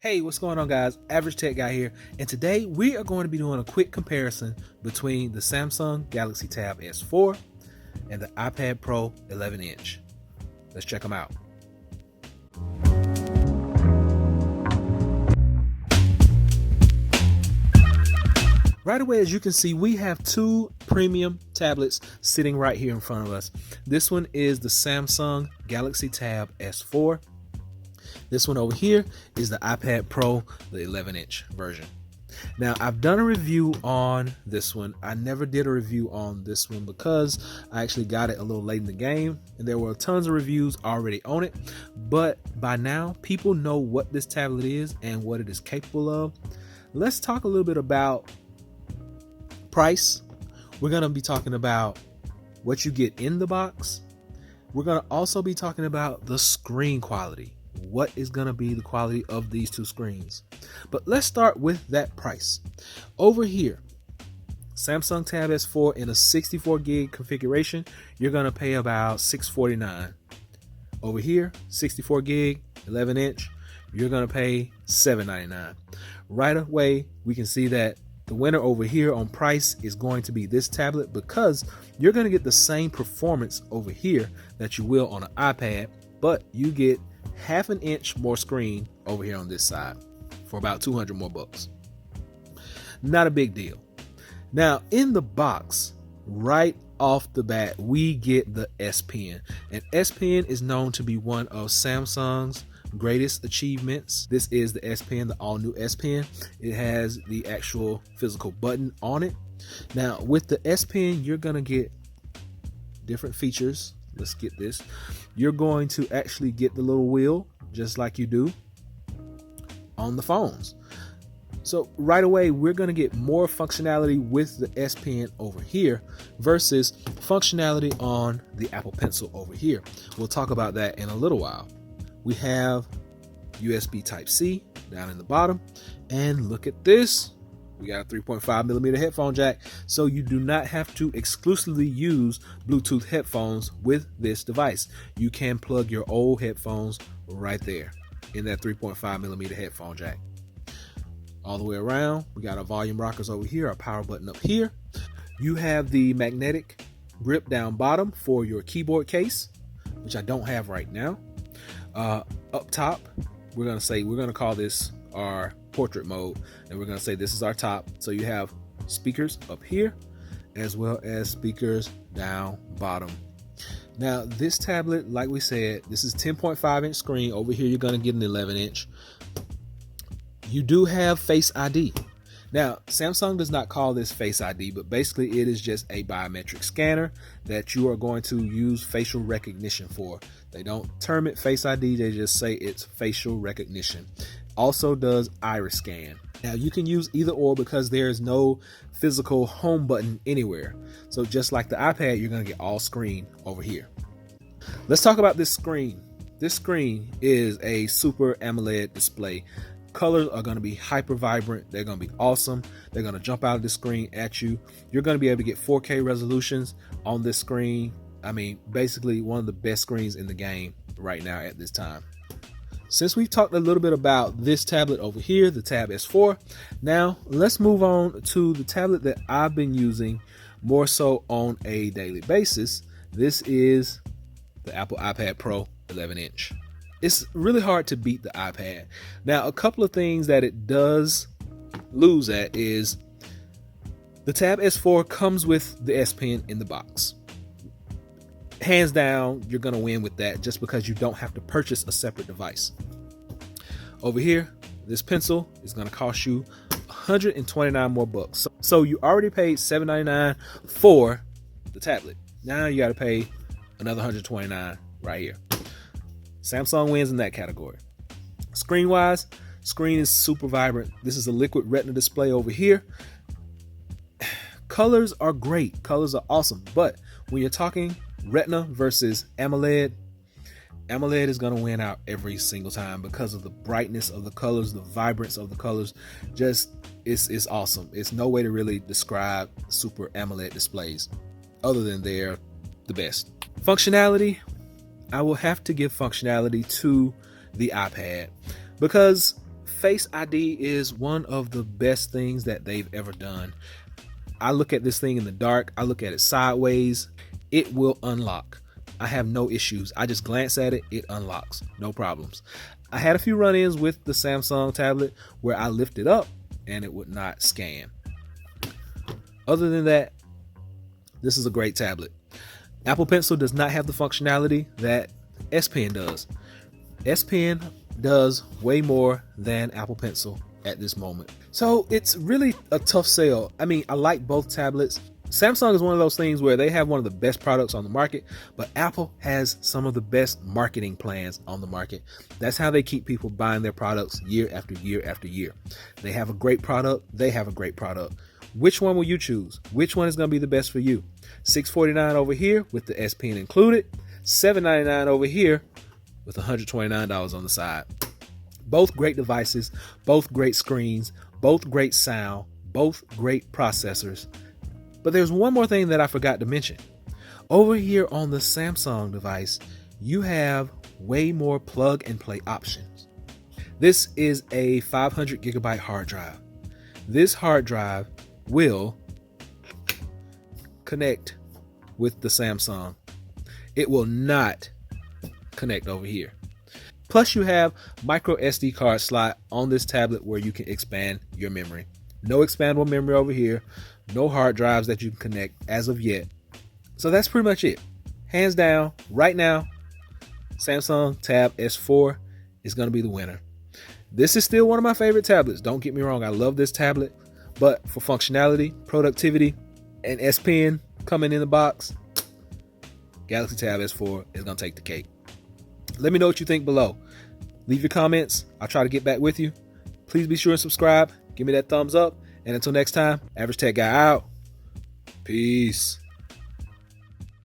Hey, what's going on, guys? Average Tech Guy here, and today we are going to be doing a quick comparison between the Samsung Galaxy Tab S4 and the iPad Pro 11-inch. Let's check them out. Right away, as you can see, we have two premium tablets sitting right here in front of us. This one is the Samsung Galaxy Tab S4. This one over here is the iPad Pro, the 11-inch version. Now, I've done a review on this one. I never did a review on this one because I actually got it a little late in the game, and there were tons of reviews already on it. But by now, people know what this tablet is and what it is capable of. Let's talk a little bit about price. We're going to be talking about what you get in the box. We're going to also be talking about the screen quality. What is going to be the quality of these two screens? But let's start with that price. Over here, Samsung Tab S4 in a 64 gig configuration, you're going to pay about $649. Over here, 64 gig, 11-inch, you're going to pay $799. Right away, we can see that the winner over here on price is going to be this tablet because you're going to get the same performance over here that you will on an iPad, but you get half an inch more screen over here on this side for about 200 more bucks. Not a big deal. Now, in the box, right off the bat, we get the S Pen, and S Pen is known to be one of Samsung's greatest achievements. This is the S Pen, the all new S Pen. It has the actual physical button on it. Now, with the S Pen, you're gonna get different features. Let's get this. You're going to actually get the little wheel just like you do on the phones. So right away, we're going to get more functionality with the S Pen over here versus functionality on the Apple Pencil over here. We'll talk about that in a little while. We have USB Type-C down in the bottom, and look at this. We got a 3.5 millimeter headphone jack, so you do not have to exclusively use Bluetooth headphones with this device. You can plug your old headphones right there in that 3.5 millimeter headphone jack. All the way around, we got our volume rockers over here, our power button up here. You have the magnetic grip down bottom for your keyboard case, which I don't have right now. Up top, we're gonna call this our portrait mode, and we're going to say this is our top. So you have speakers up here as well as speakers down bottom. Now, this tablet, like we said, this is 10.5 inch screen. Over here, you're going to get an 11-inch. You do have Face ID. Now, Samsung does not call this Face ID, but basically it is just a biometric scanner that you are going to use facial recognition for. They don't term it Face ID, they just say it's facial recognition. Also does iris scan. Now, you can use either or because there is no physical home button anywhere. So just like the iPad, you're going to get all screen over here. Let's talk about this screen. This screen is a Super AMOLED display. Colors are going to be hyper vibrant. They're going to be awesome. They're going to jump out of the screen at you. You're going to be able to get 4K resolutions on this screen. I mean, basically one of the best screens in the game right now at this time. Since we've talked a little bit about this tablet over here, the Tab S4, now let's move on to the tablet that I've been using more so on a daily basis. This is the Apple iPad Pro 11-inch. It's really hard to beat the iPad. Now, a couple of things that it does lose at is the Tab S4 comes with the S Pen in the box. Hands down, you're going to win with that just because you don't have to purchase a separate device. Over here, this pencil is going to cost you 129 more bucks. So you already paid $799 for the tablet. Now you got to pay another 129 right here. Samsung wins in that category. Screen wise, screen is super vibrant. This is a liquid retina display over here. Colors are great. Colors are awesome. But when you're talking Retina versus AMOLED, AMOLED is going to win out every single time because of the brightness of the colors, the vibrance of the colors. Just it's awesome. It's no way to really describe Super AMOLED displays other than they're the best. Functionality, I will have to give functionality to the iPad because Face ID is one of the best things that they've ever done. I look at this thing in the dark, I look at it sideways, it will unlock. I have no issues. I just glance at it, it unlocks, no problems. I had a few run-ins with the Samsung tablet where I lift it up and it would not scan. Other than that, this is a great tablet. Apple Pencil does not have the functionality that S Pen does. S Pen does way more than Apple Pencil at this moment. So it's really a tough sell. I mean, I like both tablets. Samsung is one of those things where they have one of the best products on the market, but Apple has some of the best marketing plans on the market. That's how they keep people buying their products year after year after year. They have a great product. They have a great product. Which one will you choose? Which one is going to be the best for you? $649 over here with the S Pen included, $799 over here with $129 on the side. Both great devices, both great screens, both great sound, both great processors. But there's one more thing that I forgot to mention. Over here on the Samsung device, you have way more plug and play options. This is a 500 gigabyte hard drive. This hard drive will connect with the Samsung. It will not connect over here. Plus you have micro SD card slot on this tablet where you can expand your memory. No expandable memory over here. No hard drives that you can connect as of yet. So that's pretty much it. Hands down, right now, Samsung Tab S4 is going to be the winner. This is still one of my favorite tablets. Don't get me wrong. I love this tablet. But for functionality, productivity, and S Pen coming in the box, Galaxy Tab S4 is going to take the cake. Let me know what you think below. Leave your comments. I'll try to get back with you. Please be sure and subscribe. Give me that thumbs up. And until next time, Average Tech Guy out. Peace.